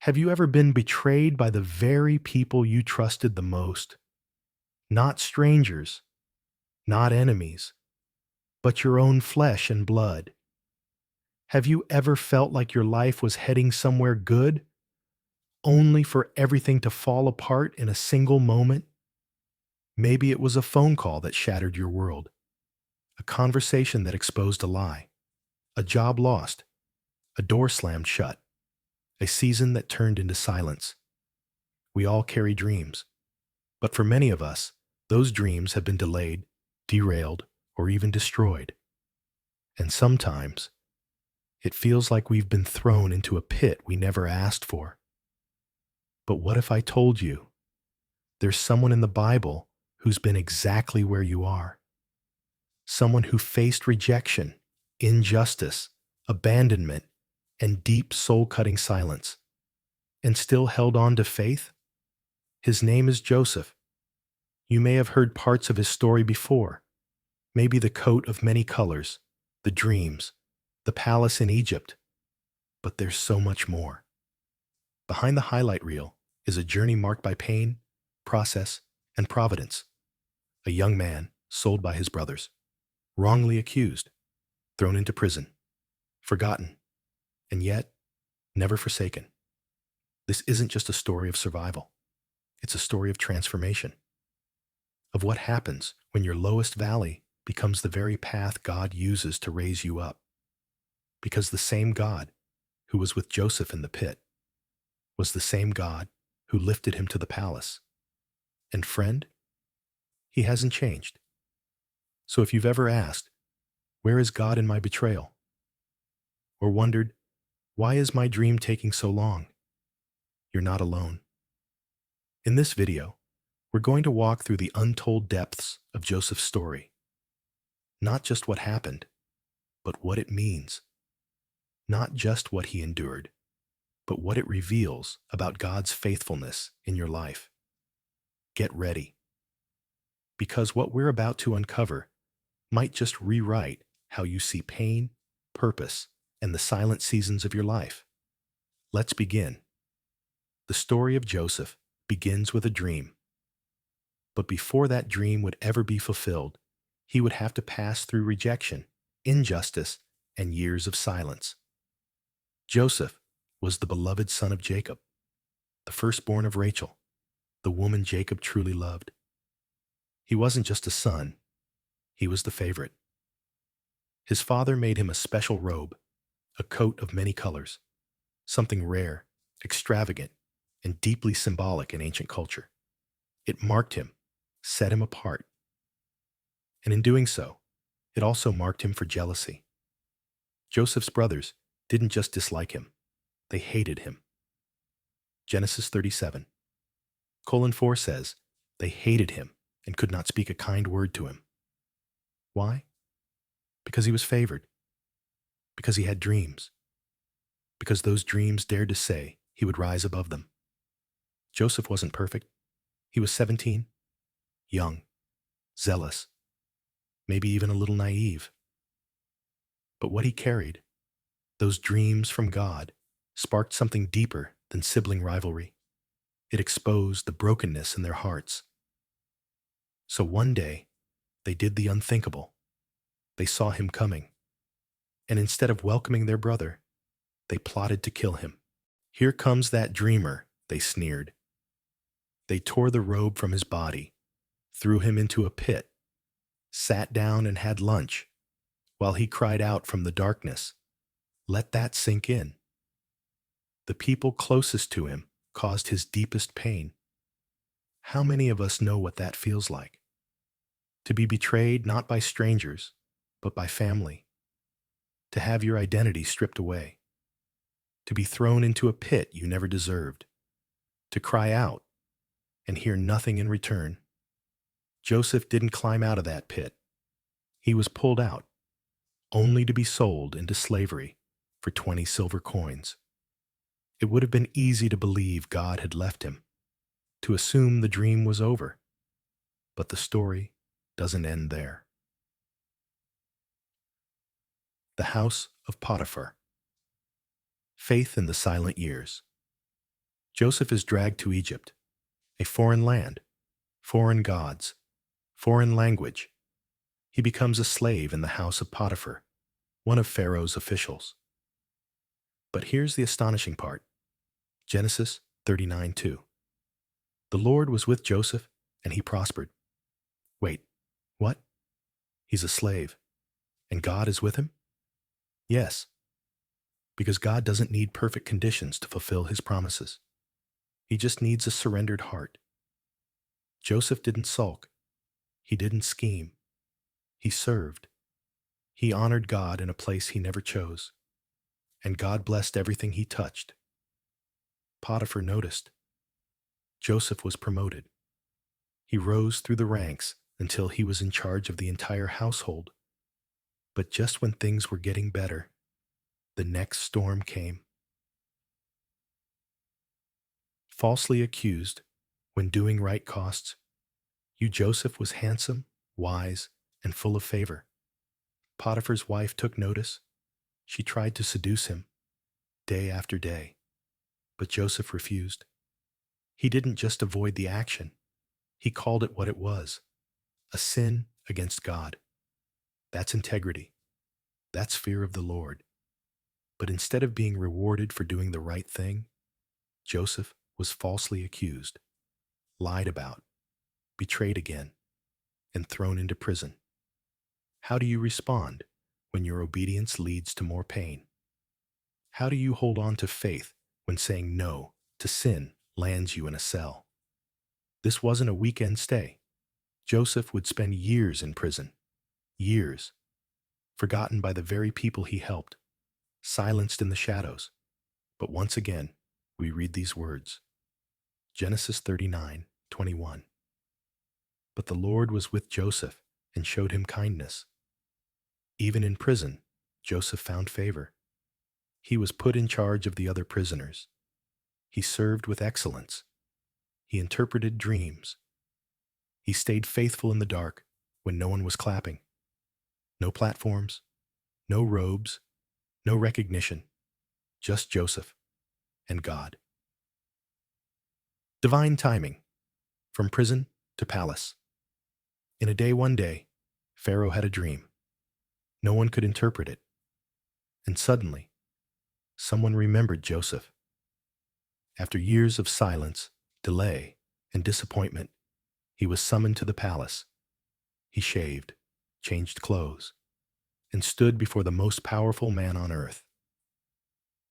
Have you ever been betrayed by the very people you trusted the most? Not strangers, not enemies, but your own flesh and blood. Have you ever felt like your life was heading somewhere good, only for everything to fall apart in a single moment? Maybe it was a phone call that shattered your world, a conversation that exposed a lie, a job lost, a door slammed shut, a season that turned into silence. We all carry dreams, but for many of us, those dreams have been delayed, derailed, or even destroyed. And sometimes, it feels like we've been thrown into a pit we never asked for. But what if I told you there's someone in the Bible who's been exactly where you are? Someone who faced rejection, injustice, abandonment, and deep soul-cutting silence, and still held on to faith? His name is Joseph. You may have heard parts of his story before, maybe the coat of many colors, the dreams, the palace in Egypt, but there's so much more. Behind the highlight reel is a journey marked by pain, process, and providence. A young man sold by his brothers, wrongly accused, thrown into prison, forgotten, and yet never forsaken. This isn't just a story of survival. It's a story of transformation, of what happens when your lowest valley becomes the very path God uses to raise you up. Because the same God who was with Joseph in the pit was the same God who lifted him to the palace. And friend, he hasn't changed. So if you've ever asked, where is God in my betrayal? Or wondered, why is my dream taking so long? You're not alone. In this video, we're going to walk through the untold depths of Joseph's story. Not just what happened, but what it means. Not just what he endured, but what it reveals about God's faithfulness in your life. Get ready, because what we're about to uncover might just rewrite how you see pain, purpose, and the silent seasons of your life. Let's begin. The story of Joseph begins with a dream. But before that dream would ever be fulfilled, he would have to pass through rejection, injustice, and years of silence. Joseph was the beloved son of Jacob, the firstborn of Rachel, the woman Jacob truly loved. He wasn't just a son, he was the favorite. His father made him a special robe, a coat of many colors, something rare, extravagant, and deeply symbolic in ancient culture. It marked him, set him apart. And in doing so, it also marked him for jealousy. Joseph's brothers didn't just dislike him, they hated him. Genesis 37:4 says, they hated him and could not speak a kind word to him. Why? Because he was favored. Because he had dreams. Because those dreams dared to say he would rise above them. Joseph wasn't perfect. He was 17, young, zealous, maybe even a little naive. But what he carried, those dreams from God, sparked something deeper than sibling rivalry. It exposed the brokenness in their hearts. So one day, they did the unthinkable. They saw him coming. And instead of welcoming their brother, they plotted to kill him. Here comes that dreamer, they sneered. They tore the robe from his body, threw him into a pit, sat down and had lunch, while he cried out from the darkness, let that sink in. The people closest to him caused his deepest pain. How many of us know what that feels like? To be betrayed not by strangers, but by family. To have your identity stripped away. To be thrown into a pit you never deserved. To cry out and hear nothing in return. Joseph didn't climb out of that pit. He was pulled out, only to be sold into slavery for 20 silver coins. It would have been easy to believe God had left him, to assume the dream was over. But the story doesn't end there. The house of Potiphar. Faith in the silent years. Joseph is dragged to Egypt, a foreign land, foreign gods, foreign language. He becomes a slave in the house of Potiphar, one of Pharaoh's officials. But here's the astonishing part. Genesis 39:2. The Lord was with Joseph, and he prospered. Wait, what? He's a slave, and God is with him? Yes, because God doesn't need perfect conditions to fulfill his promises. He just needs a surrendered heart. Joseph didn't sulk. He didn't scheme. He served. He honored God in a place he never chose, and God blessed everything he touched. Potiphar noticed. Joseph was promoted. He rose through the ranks until he was in charge of the entire household. But just when things were getting better, the next storm came. Falsely accused, when doing right costs, Joseph was handsome, wise, and full of favor. Potiphar's wife took notice. She tried to seduce him, day after day, but Joseph refused. He didn't just avoid the action. He called it what it was, a sin against God. That's integrity. That's fear of the Lord. But instead of being rewarded for doing the right thing, Joseph was falsely accused, lied about, betrayed again, and thrown into prison. How do you respond when your obedience leads to more pain? How do you hold on to faith when saying no to sin lands you in a cell? This wasn't a weekend stay. Joseph would spend years in prison. Years. Forgotten by the very people he helped. Silenced in the shadows. But once again, we read these words. Genesis 39:21. But the Lord was with Joseph and showed him kindness. Even in prison, Joseph found favor. He was put in charge of the other prisoners. He served with excellence. He interpreted dreams. He stayed faithful in the dark when no one was clapping. No platforms, no robes, no recognition, just Joseph and God. Divine timing, from prison to palace. In a day one day, Pharaoh had a dream. No one could interpret it. And suddenly, someone remembered Joseph. After years of silence, delay, and disappointment, he was summoned to the palace. He shaved, changed clothes, and stood before the most powerful man on earth.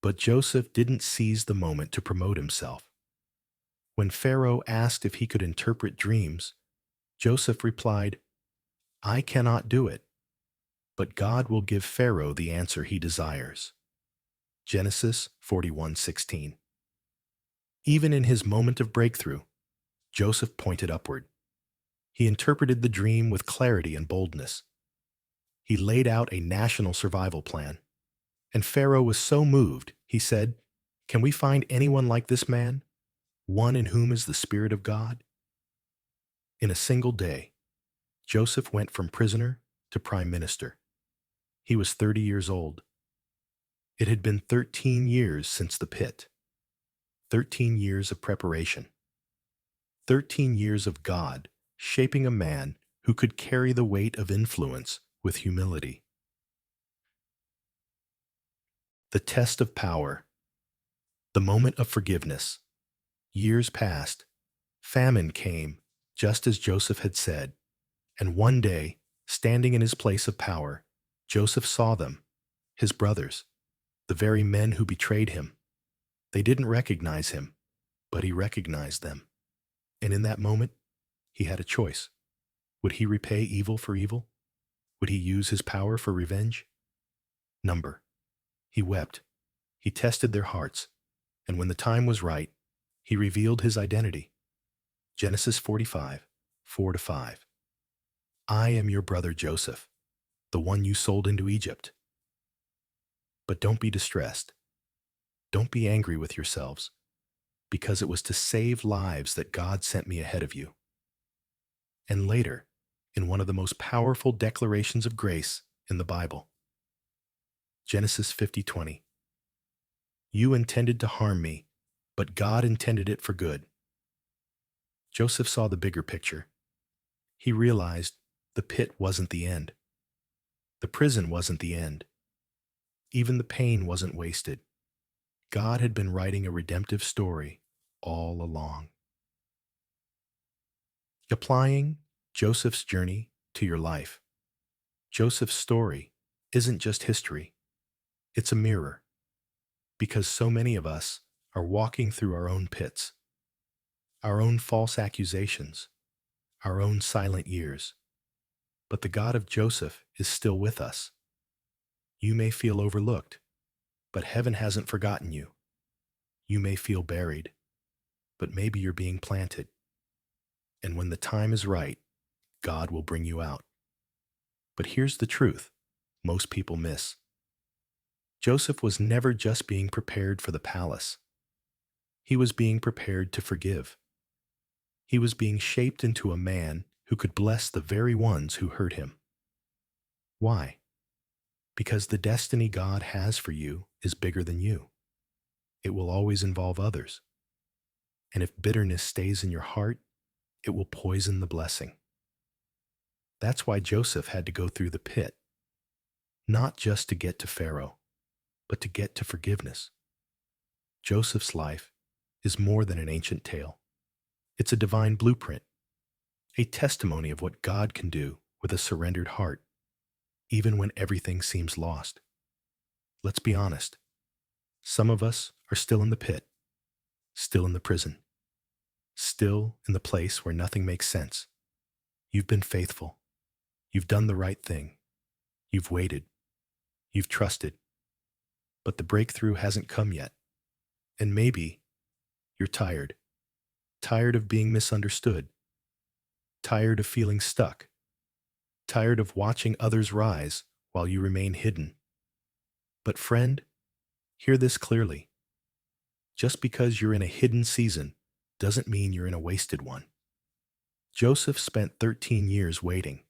But Joseph didn't seize the moment to promote himself. When Pharaoh asked if he could interpret dreams, Joseph replied, "I cannot do it, but God will give Pharaoh the answer he desires." Genesis 41:16. Even in his moment of breakthrough, Joseph pointed upward. He interpreted the dream with clarity and boldness. He laid out a national survival plan. And Pharaoh was so moved, he said, "Can we find anyone like this man? One in whom is the Spirit of God?" In a single day, Joseph went from prisoner to prime minister. He was 30 years old. It had been 13 years since the pit. 13 years of preparation. 13 years of God shaping a man who could carry the weight of influence with humility. The test of power. The moment of forgiveness. Years passed. Famine came, just as Joseph had said. And one day, standing in his place of power, Joseph saw them, his brothers, the very men who betrayed him. They didn't recognize him, but he recognized them. And in that moment, he had a choice. Would he repay evil for evil? Would he use his power for revenge? Number. He wept. He tested their hearts. And when the time was right, he revealed his identity. Genesis 45:4-5. I am your brother Joseph, the one you sold into Egypt. But don't be distressed. Don't be angry with yourselves, because it was to save lives that God sent me ahead of you. And later, in one of the most powerful declarations of grace in the Bible, Genesis 50:20. You intended to harm me, but God intended it for good. Joseph saw the bigger picture. He realized the pit wasn't the end. The prison wasn't the end. Even the pain wasn't wasted. God had been writing a redemptive story all along. Applying Joseph's journey to your life. Joseph's story isn't just history, it's a mirror, because so many of us are walking through our own pits, our own false accusations, our own silent years. But the God of Joseph is still with us. You may feel overlooked, but heaven hasn't forgotten you. You may feel buried, but maybe you're being planted. And when the time is right, God will bring you out. But here's the truth most people miss. Joseph was never just being prepared for the palace. He was being prepared to forgive. He was being shaped into a man who could bless the very ones who hurt him. Why? Because the destiny God has for you is bigger than you. It will always involve others. And if bitterness stays in your heart, it will poison the blessing. That's why Joseph had to go through the pit, not just to get to Pharaoh, but to get to forgiveness. Joseph's life is more than an ancient tale. It's a divine blueprint, a testimony of what God can do with a surrendered heart, even when everything seems lost. Let's be honest. Some of us are still in the pit, still in the prison, still in the place where nothing makes sense. You've been faithful. You've done the right thing. You've waited. You've trusted. But the breakthrough hasn't come yet. And maybe you're tired. Tired of being misunderstood. Tired of feeling stuck. Tired of watching others rise while you remain hidden. But friend, hear this clearly. Just because you're in a hidden season doesn't mean you're in a wasted one. Joseph spent 13 years waiting,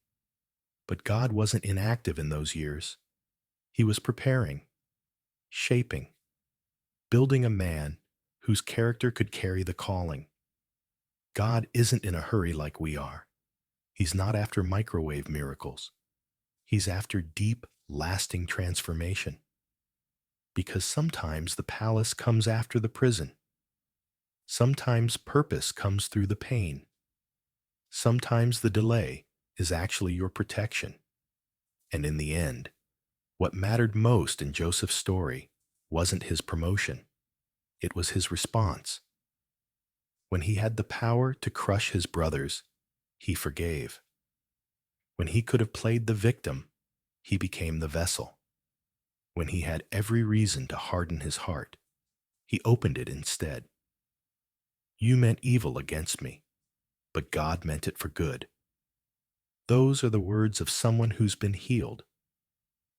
but God wasn't inactive in those years. He was preparing, shaping, building a man whose character could carry the calling. God isn't in a hurry like we are. He's not after microwave miracles. He's after deep, lasting transformation. Because sometimes the palace comes after the prison. Sometimes purpose comes through the pain. Sometimes the delay is actually your protection. And in the end, what mattered most in Joseph's story wasn't his promotion. It was his response. When he had the power to crush his brothers, he forgave. When he could have played the victim, he became the vessel. When he had every reason to harden his heart, he opened it instead. You meant evil against me, but God meant it for good. Those are the words of someone who's been healed,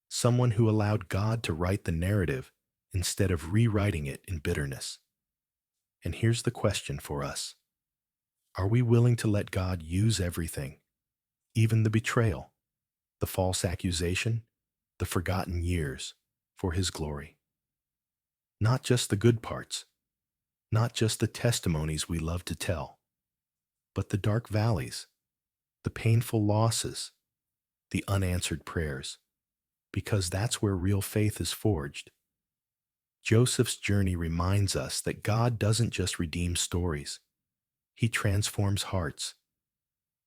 someone who allowed God to write the narrative instead of rewriting it in bitterness. And here's the question for us. Are we willing to let God use everything, even the betrayal, the false accusation, the forgotten years, for His glory? Not just the good parts, not just the testimonies we love to tell, but the dark valleys, the painful losses, the unanswered prayers, because that's where real faith is forged. Joseph's journey reminds us that God doesn't just redeem stories. He transforms hearts.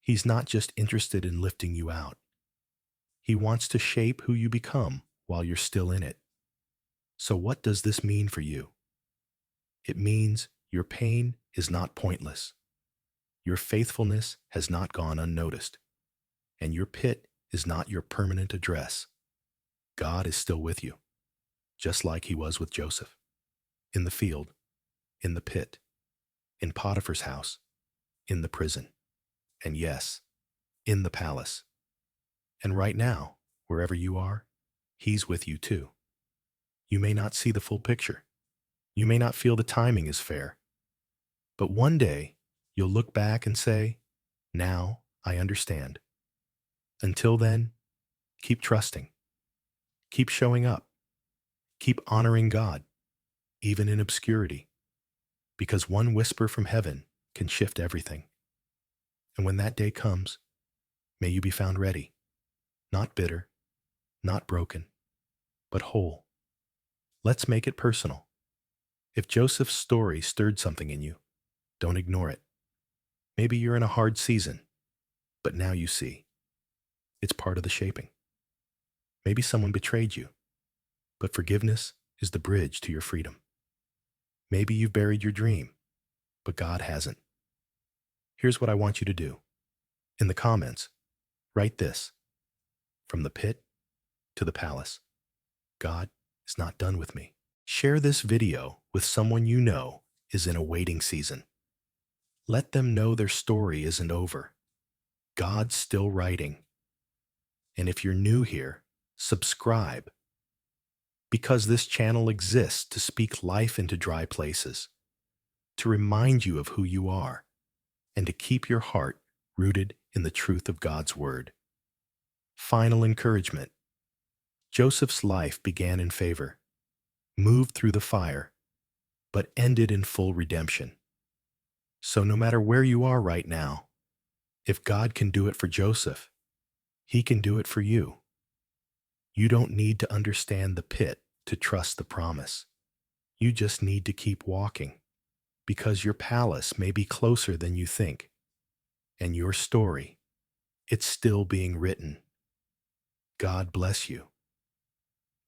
He's not just interested in lifting you out. He wants to shape who you become while you're still in it. So what does this mean for you? It means your pain is not pointless. Your faithfulness has not gone unnoticed. And your pit is not your permanent address. God is still with you, just like He was with Joseph. In the field, in the pit, in Potiphar's house, in the prison, and yes, in the palace. And right now, wherever you are, He's with you too. You may not see the full picture. You may not feel the timing is fair. But one day, you'll look back and say, now I understand. Until then, keep trusting. Keep showing up. Keep honoring God, even in obscurity. because one whisper from heaven can shift everything. And when that day comes, may you be found ready, not bitter, not broken, but whole. Let's make it personal. If Joseph's story stirred something in you, don't ignore it. Maybe you're in a hard season, but now you see. It's part of the shaping. Maybe someone betrayed you, but forgiveness is the bridge to your freedom. Maybe you've buried your dream, but God hasn't. Here's what I want you to do. In the comments, write this: from the pit to the palace, God is not done with me. Share this video with someone you know is in a waiting season. Let them know their story isn't over. God's still writing. And if you're new here, subscribe, because this channel exists to speak life into dry places, to remind you of who you are, and to keep your heart rooted in the truth of God's word. Final encouragement. Joseph's life began in favor, moved through the fire, but ended in full redemption. So no matter where you are right now, if God can do it for Joseph, He can do it for you. You don't need to understand the pit to trust the promise. You just need to keep walking, because your palace may be closer than you think, and your story, it's still being written. God bless you,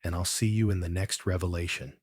and I'll see you in the next revelation.